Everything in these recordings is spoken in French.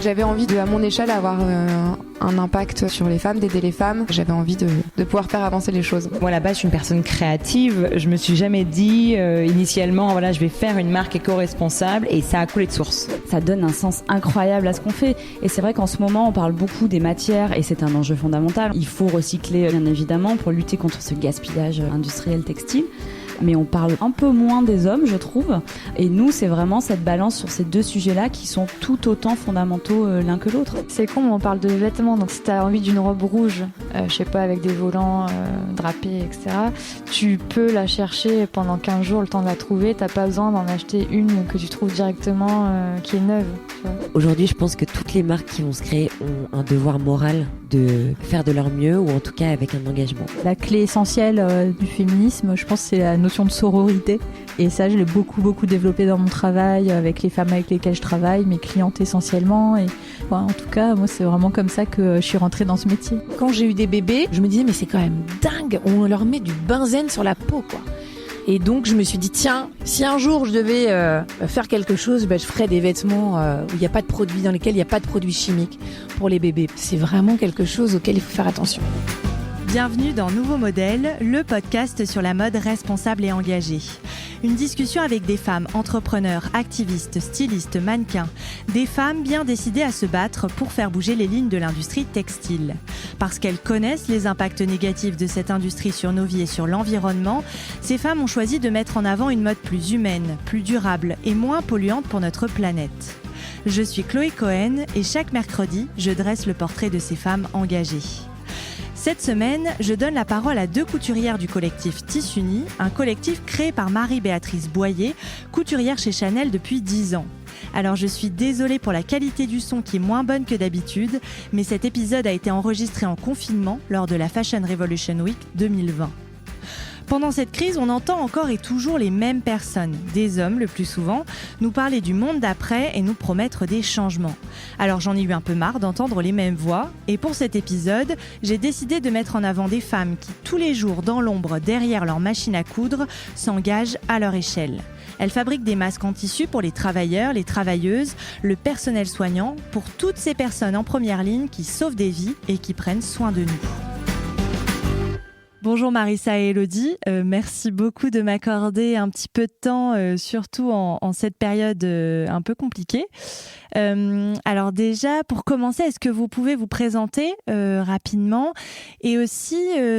J'avais envie de, à mon échelle, avoir un impact sur les femmes, d'aider les femmes. J'avais envie de pouvoir faire avancer les choses. Moi, là-bas, je suis une personne créative. Je me suis jamais dit initialement, voilà, je vais faire une marque éco-responsable, et ça a coulé de source. Ça donne un sens incroyable à ce qu'on fait. Et c'est vrai qu'en ce moment, on parle beaucoup des matières et c'est un enjeu fondamental. Il faut recycler, bien évidemment, pour lutter contre ce gaspillage industriel textile. Mais on parle un peu moins des hommes, je trouve. Et nous, c'est vraiment cette balance sur ces deux sujets-là qui sont tout autant fondamentaux l'un que l'autre. C'est con, on parle de vêtements, donc si t'as envie d'une robe rouge, je sais pas, avec des volants drapés, etc., tu peux la chercher pendant 15 jours, le temps de la trouver. T'as pas besoin d'en acheter une que tu trouves directement, qui est neuve. Tu vois. Aujourd'hui, je pense que toutes les marques qui vont se créer ont un devoir moral de faire de leur mieux, ou en tout cas avec un engagement. La clé essentielle du féminisme, je pense, c'est la notion de sororité. Et ça, je l'ai beaucoup développé dans mon travail, avec les femmes avec lesquelles je travaille, mes clientes essentiellement. Et ouais, en tout cas, moi, c'est vraiment comme ça que je suis rentrée dans ce métier. Quand j'ai eu des bébés, je me disais, mais c'est quand même dingue, on leur met du benzène sur la peau, quoi. Et donc, je me suis dit, tiens, si un jour je devais faire quelque chose, je ferais des vêtements où il n'y a pas de produits, dans lesquels il n'y a pas de produits chimiques pour les bébés. C'est vraiment quelque chose auquel il faut faire attention. Bienvenue dans Nouveau Modèle, le podcast sur la mode responsable et engagée. Une discussion avec des femmes entrepreneurs, activistes, stylistes, mannequins. Des femmes bien décidées à se battre pour faire bouger les lignes de l'industrie textile. Parce qu'elles connaissent les impacts négatifs de cette industrie sur nos vies et sur l'environnement, ces femmes ont choisi de mettre en avant une mode plus humaine, plus durable et moins polluante pour notre planète. Je suis Chloé Cohen et chaque mercredi, je dresse le portrait de ces femmes engagées. Cette semaine, je donne la parole à deux couturières du collectif Tissuni, un collectif créé par Marie-Béatrice Boyer, couturière chez Chanel depuis 10 ans. Alors je suis désolée pour la qualité du son qui est moins bonne que d'habitude, mais cet épisode a été enregistré en confinement lors de la Fashion Revolution Week 2020. Pendant cette crise, on entend encore et toujours les mêmes personnes, des hommes le plus souvent, nous parler du monde d'après et nous promettre des changements. Alors j'en ai eu un peu marre d'entendre les mêmes voix, et pour cet épisode, j'ai décidé de mettre en avant des femmes qui, tous les jours dans l'ombre derrière leur machine à coudre, s'engagent à leur échelle. Elles fabriquent des masques en tissu pour les travailleurs, les travailleuses, le personnel soignant, pour toutes ces personnes en première ligne qui sauvent des vies et qui prennent soin de nous. Bonjour Marissa et Elodie, merci beaucoup de m'accorder un petit peu de temps, surtout en cette période un peu compliquée. Alors déjà, pour commencer, est-ce que vous pouvez vous présenter rapidement et aussi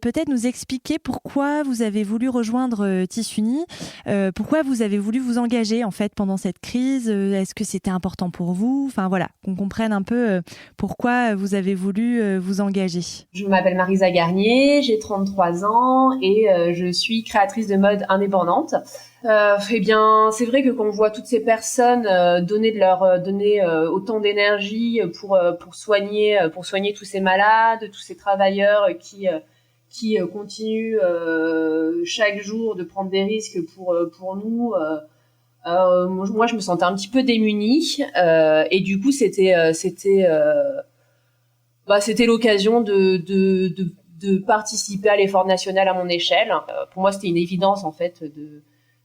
peut-être nous expliquer pourquoi vous avez voulu rejoindre Tissuni, pourquoi vous avez voulu vous engager en fait pendant cette crise, est-ce que c'était important pour vous? Enfin voilà, qu'on comprenne un peu pourquoi vous avez voulu vous engager. Je m'appelle Marisa Garnier, j'ai 33 ans et je suis créatrice de mode indépendante. Eh bien, c'est vrai que quand on voit toutes ces personnes donner autant d'énergie pour soigner tous ces malades, tous ces travailleurs qui continuent chaque jour de prendre des risques pour nous. Moi, je me sentais un petit peu démunie et du coup, c'était l'occasion de participer à l'effort national à mon échelle. Pour moi, c'était une évidence en fait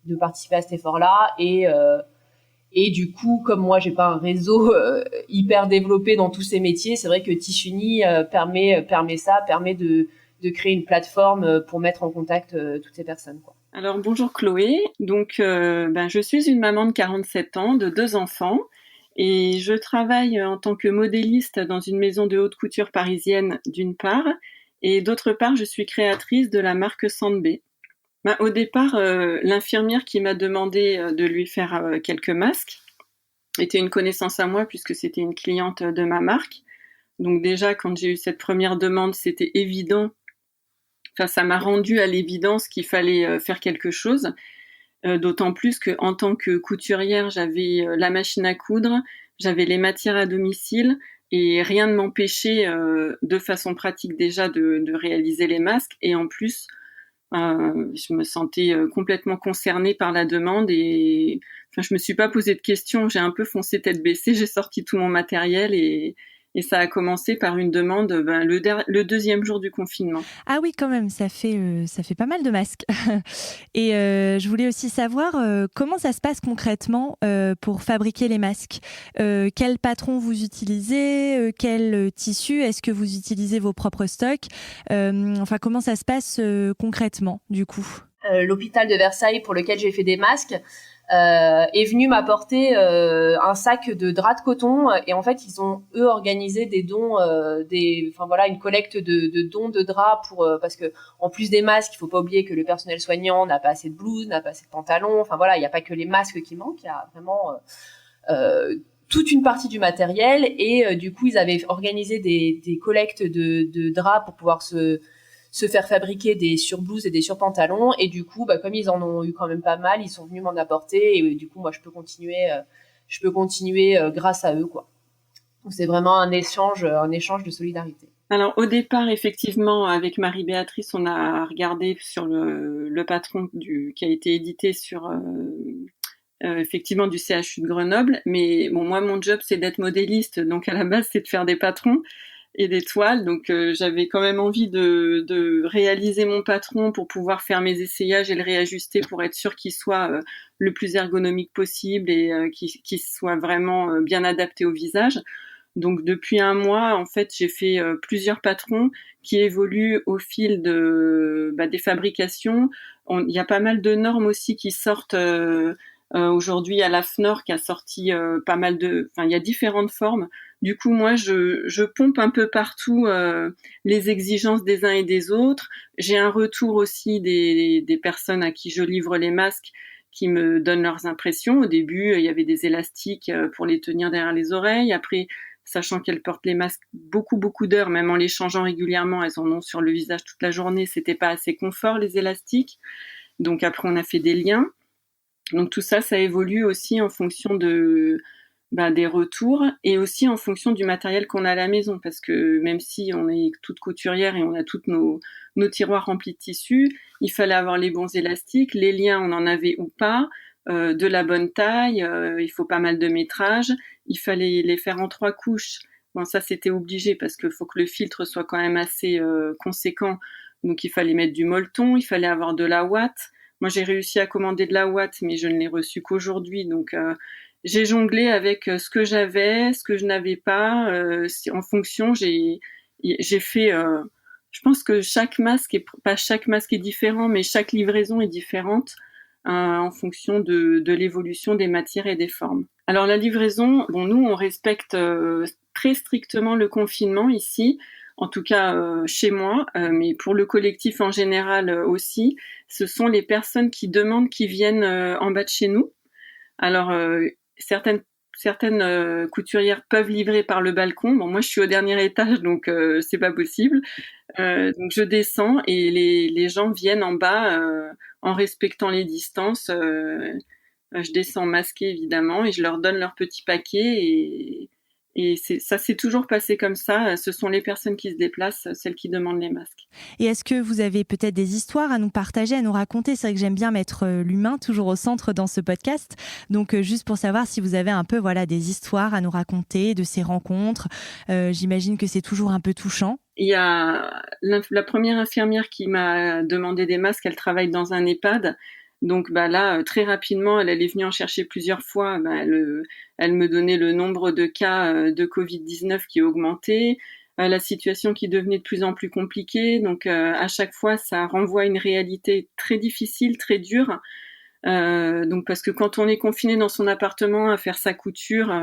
de participer à cet effort-là et du coup, comme moi, j'ai pas un réseau hyper développé dans tous ces métiers, c'est vrai que Tissuni permet de créer une plateforme pour mettre en contact toutes ces personnes, quoi. Alors bonjour Chloé, donc je suis une maman de 47 ans, de 2 enfants, et je travaille en tant que modéliste dans une maison de haute couture parisienne d'une part, et d'autre part je suis créatrice de la marque Sandbé. Au départ, l'infirmière qui m'a demandé de lui faire quelques masques était une connaissance à moi puisque c'était une cliente de ma marque. Donc déjà, quand j'ai eu cette première demande, c'était évident. Enfin, ça m'a rendu à l'évidence qu'il fallait faire quelque chose. D'autant plus qu'en tant que couturière, j'avais la machine à coudre, j'avais les matières à domicile et rien ne m'empêchait de façon pratique déjà de réaliser les masques. Et en plus, je me sentais complètement concernée par la demande et je me suis pas posé de questions, j'ai un peu foncé tête baissée, j'ai sorti tout mon matériel et Et ça a commencé par une demande le deuxième jour du confinement. Ah oui, quand même, ça fait pas mal de masques. Et je voulais aussi savoir comment ça se passe concrètement pour fabriquer les masques. Quel patron vous utilisez, quel tissu, est-ce que vous utilisez vos propres stocks, enfin comment ça se passe concrètement du coup? L'hôpital de Versailles pour lequel j'ai fait des masques est venu m'apporter un sac de draps de coton, et en fait ils ont eux organisé des dons, une collecte de dons de draps pour parce que en plus des masques, il faut pas oublier que le personnel soignant n'a pas assez de blouses, n'a pas assez de pantalons, enfin voilà, il y a pas que les masques qui manquent, il y a vraiment toute une partie du matériel, et du coup ils avaient organisé des collectes de draps pour pouvoir se faire fabriquer des surblouses et des surpantalons, et du coup comme ils en ont eu quand même pas mal, ils sont venus m'en apporter, et du coup moi je peux continuer grâce à eux, quoi. Donc c'est vraiment un échange de solidarité. Alors au départ, effectivement, avec Marie-Béatrice, on a regardé sur le patron qui a été édité sur effectivement du CHU de Grenoble, mais bon, moi mon job c'est d'être modéliste, donc à la base c'est de faire des patrons et des toiles, donc j'avais quand même envie de réaliser mon patron pour pouvoir faire mes essayages et le réajuster pour être sûr qu'il soit le plus ergonomique possible et qu'il soit vraiment bien adapté au visage. Donc depuis un mois, en fait, j'ai fait plusieurs patrons qui évoluent au fil des fabrications. Il y a pas mal de normes aussi qui sortent aujourd'hui à la FNOR, qui a sorti pas mal il y a différentes formes. Du coup, moi, je pompe un peu partout les exigences des uns et des autres. J'ai un retour aussi des personnes à qui je livre les masques, qui me donnent leurs impressions. Au début, il y avait des élastiques pour les tenir derrière les oreilles. Après, sachant qu'elles portent les masques beaucoup d'heures, même en les changeant régulièrement, elles en ont sur le visage toute la journée, c'était pas assez confort, les élastiques. Donc après, on a fait des liens. Donc tout ça, ça évolue aussi en fonction des retours, et aussi en fonction du matériel qu'on a à la maison, parce que même si on est toute couturière et on a toutes nos tiroirs remplis de tissus, il fallait avoir les bons élastiques, les liens on en avait ou pas, de la bonne taille, il faut pas mal de métrage, il fallait les faire en 3 couches. Bon, ça c'était obligé parce qu'il faut que le filtre soit quand même assez conséquent, donc il fallait mettre du molleton, il fallait avoir de la ouate. Moi j'ai réussi à commander de la ouate, mais je ne l'ai reçue qu'aujourd'hui, donc j'ai jonglé avec ce que j'avais, ce que je n'avais pas. En fonction, j'ai fait. Je pense que pas chaque masque est différent, mais chaque livraison est différente en fonction de l'évolution des matières et des formes. Alors la livraison, bon, nous on respecte très strictement le confinement ici, en tout cas chez moi, mais pour le collectif en général aussi. Ce sont les personnes qui demandent qui viennent en bas de chez nous. Alors certaines couturières peuvent livrer par le balcon. Bon, moi je suis au dernier étage, donc c'est pas possible. Donc je descends et les gens viennent en bas en respectant les distances. Je descends masquée évidemment et je leur donne leur petit paquet, et ça s'est toujours passé comme ça. Ce sont les personnes qui se déplacent, celles qui demandent les masques. Et est-ce que vous avez peut-être des histoires à nous partager, à nous raconter? C'est vrai que j'aime bien mettre l'humain toujours au centre dans ce podcast. Donc, juste pour savoir si vous avez un peu des histoires à nous raconter de ces rencontres. J'imagine que c'est toujours un peu touchant. Il y a la première infirmière qui m'a demandé des masques. Elle travaille dans un EHPAD. Donc là, très rapidement, elle est venue en chercher plusieurs fois. Elle me donnait le nombre de cas de Covid-19 qui augmentait, la situation qui devenait de plus en plus compliquée. Donc à chaque fois, ça renvoie à une réalité très difficile, très dure. Donc parce que quand on est confiné dans son appartement à faire sa couture,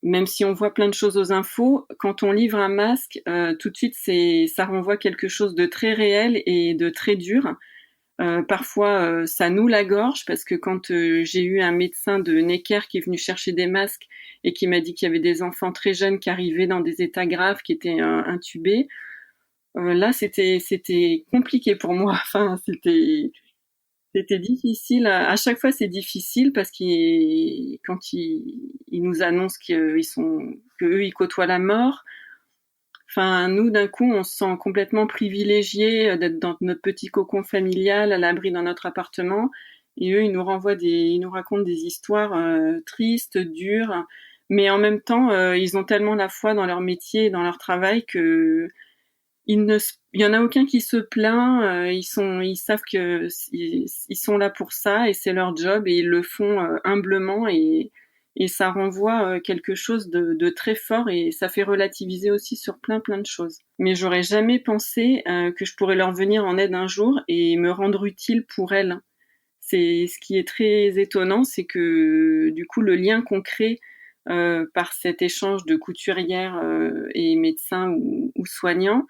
même si on voit plein de choses aux infos, quand on livre un masque, tout de suite, ça renvoie quelque chose de très réel et de très dur. Parfois, ça noue la gorge, parce que quand j'ai eu un médecin de Necker qui est venu chercher des masques et qui m'a dit qu'il y avait des enfants très jeunes qui arrivaient dans des états graves, qui étaient intubés, là, c'était compliqué pour moi. Enfin, c'était difficile. À chaque fois, c'est difficile parce quand ils nous annoncent qu'eux, ils côtoient la mort. Enfin, nous, d'un coup, on se sent complètement privilégiés d'être dans notre petit cocon familial, à l'abri dans notre appartement. Et eux, ils nous racontent des histoires tristes, dures. Mais en même temps, ils ont tellement la foi dans leur métier et dans leur travail que il y en a aucun qui se plaint. Ils savent que ils sont là pour ça et c'est leur job et ils le font humblement et ça renvoie quelque chose de très fort et ça fait relativiser aussi sur plein de choses. Mais j'aurais jamais pensé que je pourrais leur venir en aide un jour et me rendre utile pour elles. C'est ce qui est très étonnant, c'est que du coup le lien qu'on crée par cet échange de couturières et médecins ou soignants,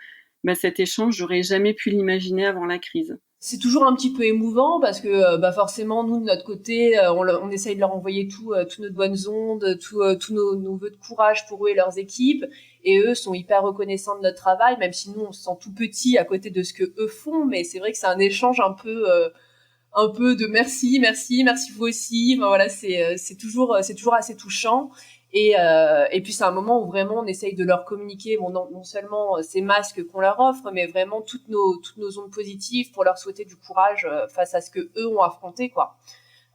cet échange, j'aurais jamais pu l'imaginer avant la crise. C'est toujours un petit peu émouvant parce que forcément nous de notre côté on essaye de leur envoyer toutes nos bonnes ondes, tous nos vœux de courage pour eux et leurs équipes, et eux sont hyper reconnaissants de notre travail, même si nous on se sent tout petit à côté de ce que eux font. Mais c'est vrai que c'est un échange un peu de merci vous aussi. Enfin, voilà, c'est toujours assez touchant. Et puis c'est un moment où vraiment on essaye de leur communiquer non seulement ces masques qu'on leur offre, mais vraiment toutes nos ondes positives pour leur souhaiter du courage face à ce que eux ont affronté, quoi.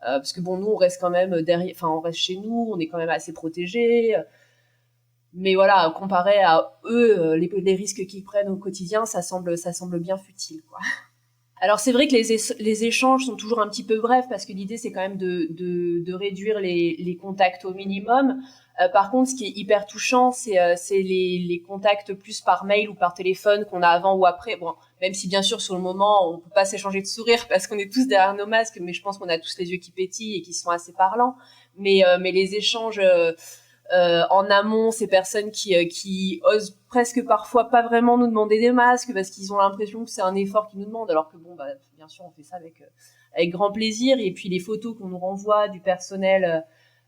Parce que bon, nous on reste quand même on reste chez nous, on est quand même assez protégés. Mais voilà, comparé à eux, les risques qu'ils prennent au quotidien, ça semble bien futile, quoi. Alors c'est vrai que les échanges sont toujours un petit peu brefs parce que l'idée c'est quand même de réduire les contacts au minimum. Par contre, ce qui est hyper touchant, c'est les contacts plus par mail ou par téléphone qu'on a avant ou après. Bon, même si bien sûr sur le moment on peut pas s'échanger de sourires parce qu'on est tous derrière nos masques, mais je pense qu'on a tous les yeux qui pétillent et qui sont assez parlants. Mais les échanges en amont, ces personnes qui osent presque parfois pas vraiment nous demander des masques parce qu'ils ont l'impression que c'est un effort qu'ils nous demandent, alors que bon, bien sûr on fait ça avec grand plaisir. Et puis les photos qu'on nous renvoie du personnel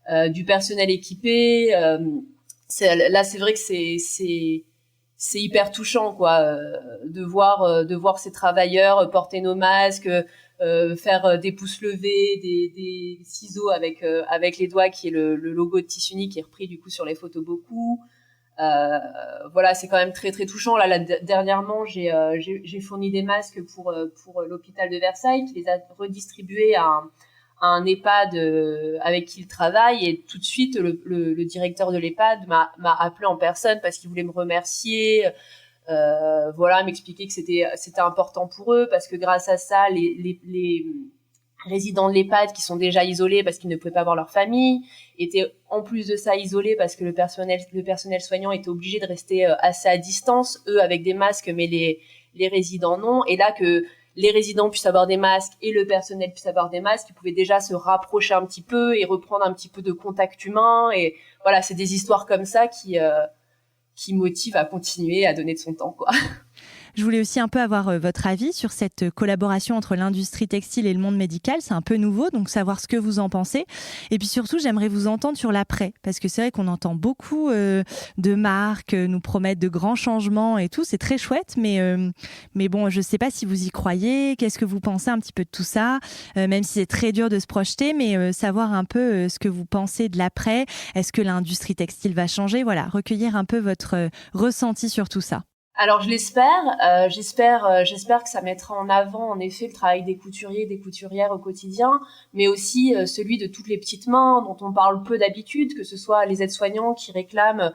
équipé, là c'est vrai que c'est hyper touchant, quoi, de voir ces travailleurs porter nos masques, faire des pouces levés, des ciseaux avec les doigts, qui est le logo de Tissuni qui est repris du coup sur les photos beaucoup. Voilà, c'est quand même très très touchant. Là dernièrement, j'ai fourni des masques pour l'hôpital de Versailles, qui les a redistribués à un EHPAD avec qui il travaille, et tout de suite le directeur de l'EHPAD m'a appelé en personne parce qu'il voulait me remercier, m'expliquer que c'était important pour eux parce que grâce à ça les résidents de l'EHPAD qui sont déjà isolés parce qu'ils ne pouvaient pas voir leur famille étaient en plus de ça isolés parce que le personnel soignant était obligé de rester assez à distance, eux avec des masques mais les résidents non, et là que les résidents puissent avoir des masques et le personnel puisse avoir des masques, ils pouvaient déjà se rapprocher un petit peu et reprendre un petit peu de contact humain. Et voilà, c'est des histoires comme ça qui motivent à continuer à donner de son temps, quoi. Je voulais aussi un peu avoir votre avis sur cette collaboration entre l'industrie textile et le monde médical. C'est un peu nouveau, donc savoir ce que vous en pensez. Et puis surtout, j'aimerais vous entendre sur l'après, parce que c'est vrai qu'on entend beaucoup de marques nous promettre de grands changements et tout. C'est très chouette, mais bon, je ne sais pas si vous y croyez. Qu'est-ce que vous pensez un petit peu de tout ça, même si c'est très dur de se projeter, mais savoir un peu ce que vous pensez de l'après. Est-ce que l'industrie textile va changer? Voilà, recueillir un peu votre ressenti sur tout ça. Alors je l'espère, j'espère que ça mettra en avant en effet le travail des couturiers et des couturières au quotidien, mais aussi celui de toutes les petites mains dont on parle peu d'habitude, que ce soit les aides-soignants qui réclament,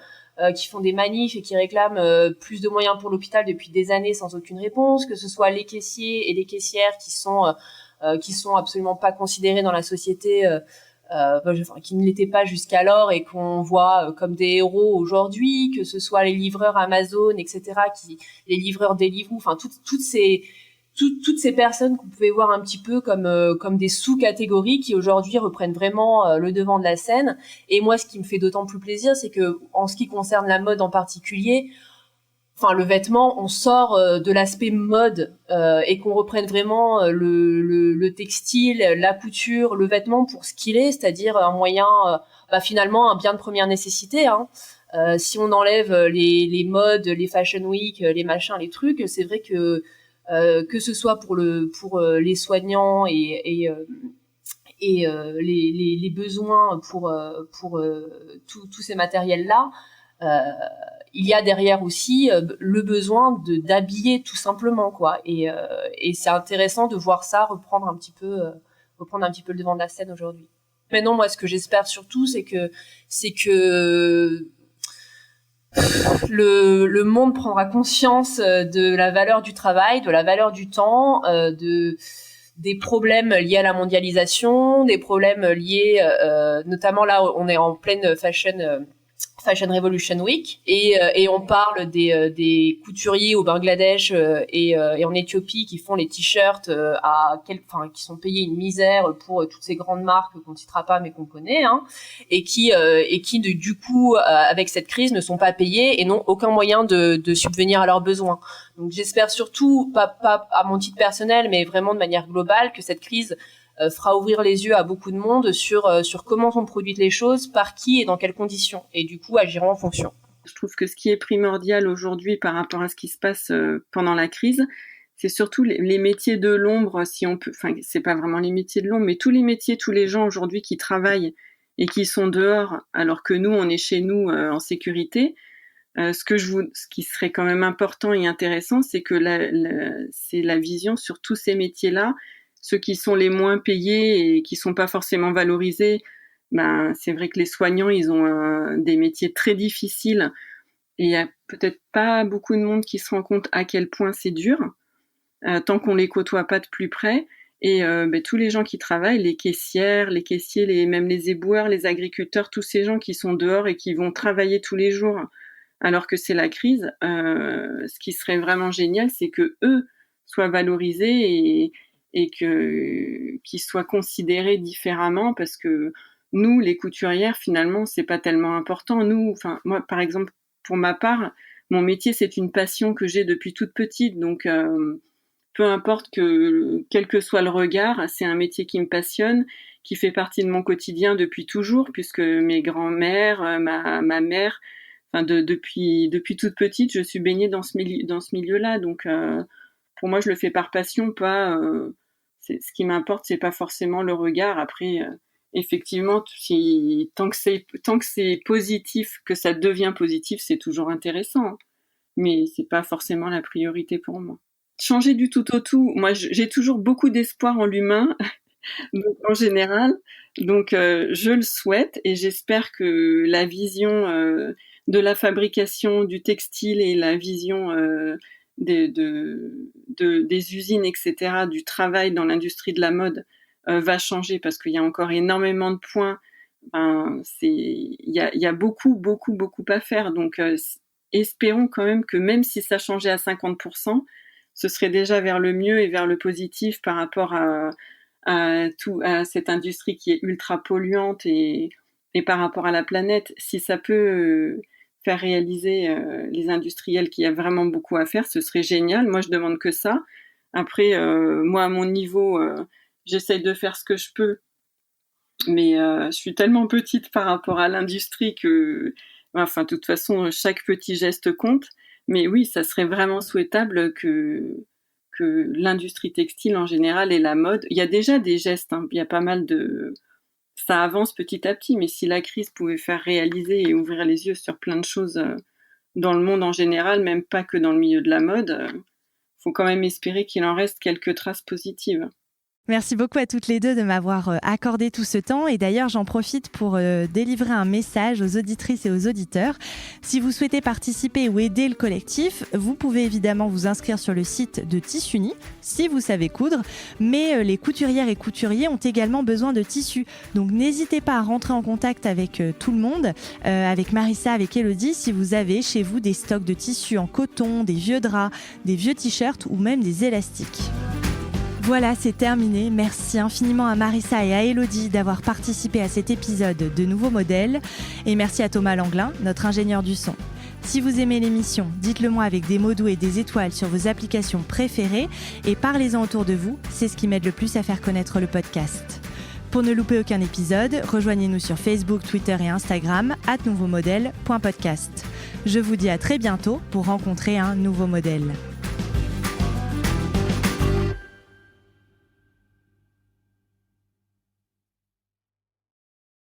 qui font des manifs et qui réclament plus de moyens pour l'hôpital depuis des années sans aucune réponse, que ce soit les caissiers et les caissières qui sont absolument pas considérés dans la société, qui ne l'étaient pas jusqu'alors et qu'on voit comme des héros aujourd'hui, que ce soit les livreurs Amazon, etc., les livreurs Deliveroo, enfin toutes ces personnes que vous pouvez voir un petit peu comme des sous-catégories qui aujourd'hui reprennent vraiment le devant de la scène. Et moi, ce qui me fait d'autant plus plaisir, c'est que en ce qui concerne la mode en particulier, enfin le vêtement, on sort de l'aspect mode et qu'on reprenne vraiment le textile, la couture, le vêtement pour ce qu'il est, c'est-à-dire un moyen, finalement un bien de première nécessité. Si on enlève les modes, les fashion week, les machins, les trucs, c'est vrai que ce soit pour les soignants et les besoins pour tous ces matériels-là. Il y a derrière aussi le besoin d'habiller tout simplement, quoi. Et c'est intéressant de voir ça reprendre un petit peu le devant de la scène aujourd'hui. Maintenant, moi, ce que j'espère surtout, c'est que le monde prendra conscience de la valeur du travail, de la valeur du temps, des problèmes liés à la mondialisation, des problèmes liés, notamment là, on est en pleine Fashion Revolution Week et on parle des couturiers au Bangladesh et en Éthiopie qui font les t-shirts qui sont payés une misère pour toutes ces grandes marques qu'on citera pas mais qu'on connaît, hein, et qui du coup avec cette crise ne sont pas payés et n'ont aucun moyen de subvenir à leurs besoins. Donc j'espère surtout pas à mon titre personnel mais vraiment de manière globale que cette crise fera ouvrir les yeux à beaucoup de monde sur comment sont produites les choses, par qui et dans quelles conditions, et du coup agiront en fonction. Je trouve que ce qui est primordial aujourd'hui par rapport à ce qui se passe pendant la crise, c'est surtout les métiers de l'ombre, si on peut, enfin c'est pas vraiment les métiers de l'ombre, mais tous les métiers, tous les gens aujourd'hui qui travaillent et qui sont dehors, alors que nous on est chez nous en sécurité. Ce qui serait quand même important et intéressant, c'est que c'est la vision sur tous ces métiers-là. Ceux qui sont les moins payés et qui sont pas forcément valorisés, c'est vrai que les soignants, ils ont des métiers très difficiles et il y a peut-être pas beaucoup de monde qui se rend compte à quel point c'est dur tant qu'on les côtoie pas de plus près. Et tous les gens qui travaillent, les caissières, les caissiers, même les éboueurs, les agriculteurs, tous ces gens qui sont dehors et qui vont travailler tous les jours alors que c'est la crise, ce qui serait vraiment génial, c'est que eux soient valorisés et qu'ils soient considérés différemment, parce que nous, les couturières, finalement, c'est pas tellement important. Moi, par exemple, pour ma part, mon métier, c'est une passion que j'ai depuis toute petite, donc peu importe quel que soit le regard, c'est un métier qui me passionne, qui fait partie de mon quotidien depuis toujours, puisque mes grands-mères, ma mère, depuis toute petite, je suis baignée dans ce milieu-là, donc pour moi, je le fais par passion, pas... ce qui m'importe, c'est pas forcément le regard. Après, effectivement, tant que c'est positif, que ça devient positif, c'est toujours intéressant. Mais c'est pas forcément la priorité pour moi. Changer du tout au tout, moi, j'ai toujours beaucoup d'espoir en l'humain, donc, en général. Donc, je le souhaite et j'espère que la vision de la fabrication du textile et la vision des usines, etc., du travail dans l'industrie de la mode va changer, parce qu'il y a encore énormément de points. Il y a beaucoup à faire. Donc, espérons quand même que même si ça changeait à 50%, ce serait déjà vers le mieux et vers le positif par rapport à cette industrie qui est ultra polluante et par rapport à la planète. Si ça peut faire réaliser les industriels qu'il y a vraiment beaucoup à faire, ce serait génial. Moi, je demande que ça. Après, moi, à mon niveau, j'essaye de faire ce que je peux, mais je suis tellement petite par rapport à l'industrie que, de toute façon, chaque petit geste compte. Mais oui, ça serait vraiment souhaitable que l'industrie textile en général et la mode, il y a déjà des gestes, hein, il y a pas mal de... Ça avance petit à petit, mais si la crise pouvait faire réaliser et ouvrir les yeux sur plein de choses dans le monde en général, même pas que dans le milieu de la mode, faut quand même espérer qu'il en reste quelques traces positives. Merci beaucoup à toutes les deux de m'avoir accordé tout ce temps. Et d'ailleurs, j'en profite pour délivrer un message aux auditrices et aux auditeurs. Si vous souhaitez participer ou aider le collectif, vous pouvez évidemment vous inscrire sur le site de Tissuni, si vous savez coudre. Mais les couturières et couturiers ont également besoin de tissus. Donc n'hésitez pas à rentrer en contact avec tout le monde, avec Marissa, avec Elodie, si vous avez chez vous des stocks de tissus en coton, des vieux draps, des vieux t-shirts ou même des élastiques. Voilà, c'est terminé. Merci infiniment à Marissa et à Elodie d'avoir participé à cet épisode de Nouveau Modèle. Et merci à Thomas Langlin, notre ingénieur du son. Si vous aimez l'émission, dites-le moi avec des mots doux et des étoiles sur vos applications préférées et parlez-en autour de vous, c'est ce qui m'aide le plus à faire connaître le podcast. Pour ne louper aucun épisode, rejoignez-nous sur Facebook, Twitter et Instagram @nouveaumodèle.podcast. Je vous dis à très bientôt pour rencontrer un nouveau modèle.